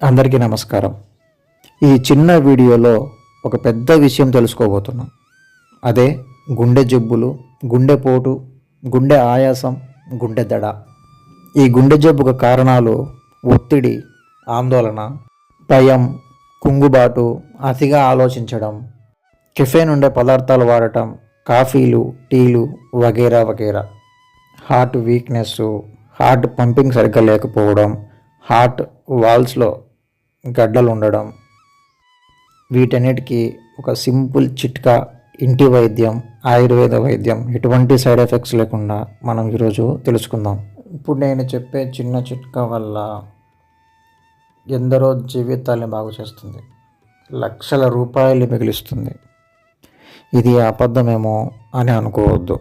అందరికీ నమస్కారం. ఈ చిన్న వీడియోలో ఒక పెద్ద విషయం తెలుసుకోబోతున్నాం. అదే గుండె జబ్బులు, గుండెపోటు, గుండె ఆయాసం, గుండె దడ. ఈ గుండె జబ్బుకు కారణాలు ఒత్తిడి, ఆందోళన, భయం, కుంగుబాటు, అతిగా ఆలోచించడం, కెఫెన్ ఉండే పదార్థాలు వాడటం, కాఫీలు, టీలు వగైరా వగైరా. హార్ట్ వీక్నెస్, హార్ట్ పంపింగ్ సరిగ్గా లేకపోవడం, హార్ట్ వాల్స్లో గడ్డలు ఉండడం. వీటన్నిటికీ ఒక సింపుల్ చిట్కా, ఇంటి వైద్యం, ఆయుర్వేద వైద్యం, ఎటువంటి సైడ్ ఎఫెక్ట్స్ లేకుండా మనం ఈరోజు తెలుసుకుందాం. ఇప్పుడు నేను చెప్పే చిన్న చిట్కా వల్ల ఎందరో జీవితాల్ని బాగు చేస్తుంది, లక్షల రూపాయలు మిగిలిస్తుంది. ఇది అబద్ధమేమో అని అనుకోవద్దు.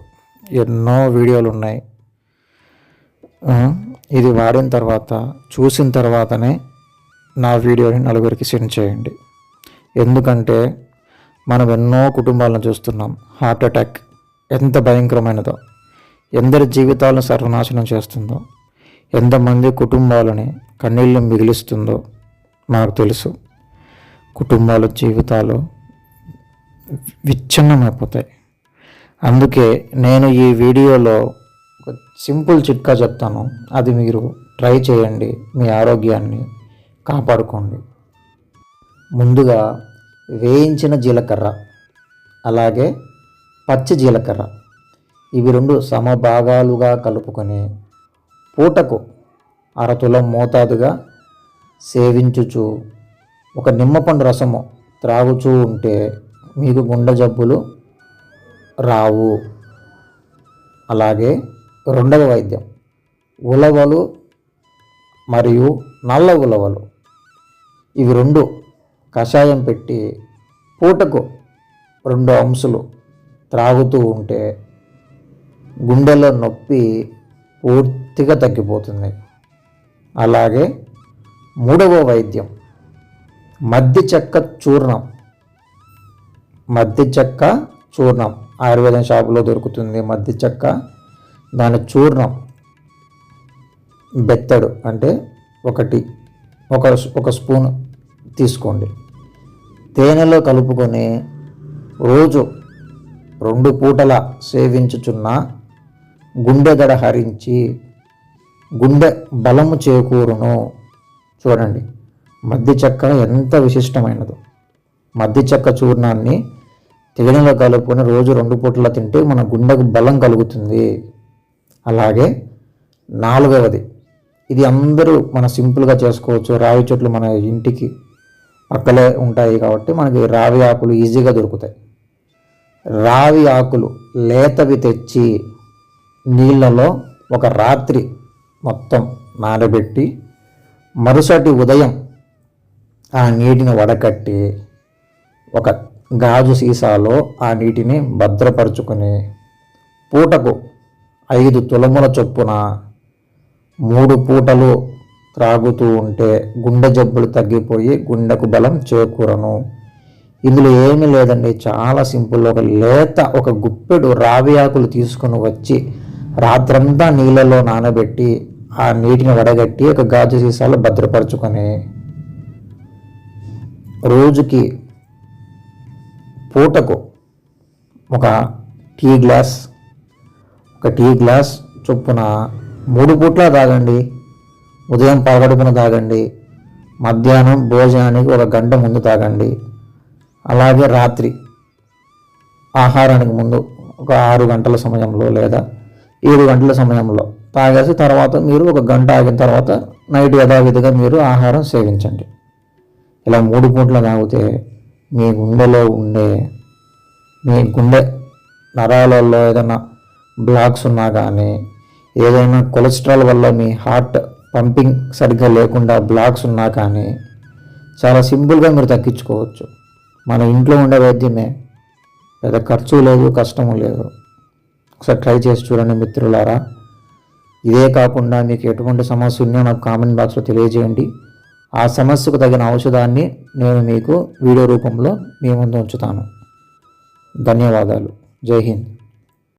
ఎన్నో వీడియోలు ఉన్నాయి. ఇది వాడిన తర్వాత, చూసిన తర్వాతనే నా వీడియోని నలుగురికి సెండ్ చేయండి. ఎందుకంటే మనం ఎన్నో కుటుంబాలను చూస్తున్నాం. హార్ట్ అటాక్ ఎంత భయంకరమైనదో, ఎందరి జీవితాలను సర్వనాశనం చేస్తుందో, ఎంతమంది కుటుంబాలని కన్నీళ్ళు మిగిలిస్తుందో మనకు తెలుసు. కుటుంబాల జీవితాలు విచ్ఛిన్నమైపోతాయి. అందుకే నేను ఈ వీడియోలో ఒక సింపుల్ చిట్కా చెప్తాను. అది మీరు ట్రై చేయండి, మీ ఆరోగ్యాన్ని కాపాడుకోండి. ముందుగా వేయించిన జీలకర్ర, అలాగే పచ్చి జీలకర్ర, ఇవి రెండు సమభాగాలుగా కలుపుకొని పూటకు అరతులం మోతాదుగా సేవించుచు ఒక నిమ్మపండు రసము త్రాగుచూ ఉంటే మీకు గుండె జబ్బులు రావు. అలాగే రెండవ వైద్యం, ఉలవలు మరియు నల్ల ఉలవలు, ఇవి రెండు కషాయం పెట్టి పూటకు 2 అంశులు త్రాగుతూ ఉంటే గుండెలో నొప్పి పూర్తిగా తగ్గిపోతుంది. అలాగే మూడవ వైద్యం, మద్ది చెక్క చూర్ణం. మద్ది చెక్క చూర్ణం ఆయుర్వేదం షాపులో దొరుకుతుంది. మద్ది చెక్క, దాని చూర్ణం బెత్తడు అంటే ఒక స్పూన్ తీసుకోండి. తేనెలో కలుపుకొని రోజు 2 పూటల సేవించుచున్న గుండె దడ హరించి గుండె బలము చేకూరును. చూడండి, మద్ది చెక్క ఎంత విశిష్టమైనదో. మద్ది చెక్క చూర్ణాన్ని తేనెలో కలుపుకొని రోజు 2 పూటల తింటే మన గుండెకు బలం కలుగుతుంది. అలాగే 4వది, ఇది అందరూ మన సింపుల్గా చేసుకోవచ్చు. రావి చెట్లు మన ఇంటికి పక్కలే ఉంటాయి కాబట్టి మనకి రావి ఆకులు ఈజీగా దొరుకుతాయి. రావి ఆకులు లేతవి తెచ్చి నీళ్ళలో ఒక రాత్రి మొత్తం నానబెట్టి మరుసటి ఉదయం ఆ నీటిని వడకట్టి ఒక గాజు సీసాలో ఆ నీటిని భద్రపరుచుకొని పూటకు 5 తులముల చొప్పున 3 పూటలు త్రాగుతూ ఉంటే గుండె జబ్బులు తగ్గిపోయి గుండెకు బలం చేకూరను. ఇందులో ఏమీ లేదండి, చాలా సింపుల్. ఒక గుప్పెడు రావి ఆకులు తీసుకొని వచ్చి రాత్రంతా నీళ్ళలో నానబెట్టి ఆ నీటిని వడగట్టి ఒక గాజు సీసాలో భద్రపరుచుకొని రోజుకి పూటకు ఒక టీ గ్లాస్ చొప్పున 3 పూట్ల తాగండి. ఉదయం పగడుపున తాగండి, మధ్యాహ్నం భోజనానికి 1 గంట ముందు తాగండి, అలాగే రాత్రి ఆహారానికి ముందు ఒక 6 గంటల సమయంలో లేదా 7 గంటల సమయంలో తాగేసి తర్వాత మీరు 1 గంట ఆగిన తర్వాత నైట్ యథావిధిగా మీరు ఆహారం సేవించండి. ఇలా 3 పూట్ల తాగితే మీ గుండెలో ఉండే, మీ గుండె నరాలలో ఏదైనా బ్లాక్స్ ఉన్నా కానీ, ఏదైనా కొలెస్ట్రాల్ వల్ల మీ హార్ట్ పంపింగ్ సరిగ్గా లేకుండా బ్లాక్స్ ఉన్నా కానీ చాలా సింపుల్గా మీరు తగ్గించుకోవచ్చు. మన ఇంట్లో ఉండే వైద్యమే, పెద్ద ఖర్చు లేదు, కష్టము లేదు. ఒకసారి ట్రై చేసి చూడండి మిత్రులారా. ఇదే కాకుండా మీకు ఎటువంటి సమస్య ఉన్నా నాకు కామెంట్ బాక్స్లో తెలియజేయండి. ఆ సమస్యకు తగిన ఔషధాన్ని నేను మీకు వీడియో రూపంలో మీ ముందు ఉంచుతాను. ధన్యవాదాలు. జై హింద్.